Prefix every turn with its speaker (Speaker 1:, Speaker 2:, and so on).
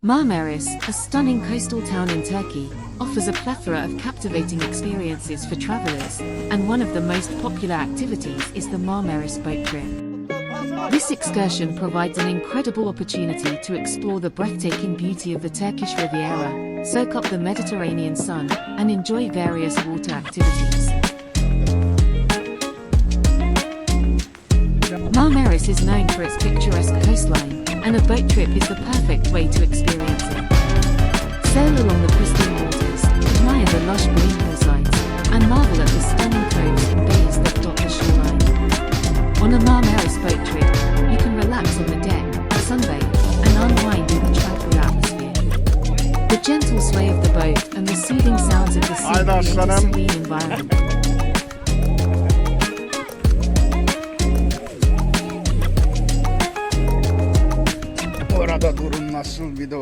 Speaker 1: Marmaris, a stunning coastal town in Turkey, offers a plethora of captivating experiences for travelers, and one of the most popular activities is the Marmaris boat trip. This excursion provides an incredible opportunity to explore the breathtaking beauty of the Turkish Riviera, soak up the Mediterranean sun, and enjoy various water activities. Marmaris is known for its picturesque coastline, and a boat trip is the perfect way to experience it. Sail along the pristine waters, admire the lush green hillsides, and marvel at the stunning coves and bays that dot the shoreline. On a Marmaris boat trip, you can relax on the deck, sunbathe, and unwind in a tranquil atmosphere. The gentle sway of the boat and the soothing sounds of the sea create a serene environment.
Speaker 2: Orada durum nasıl bir de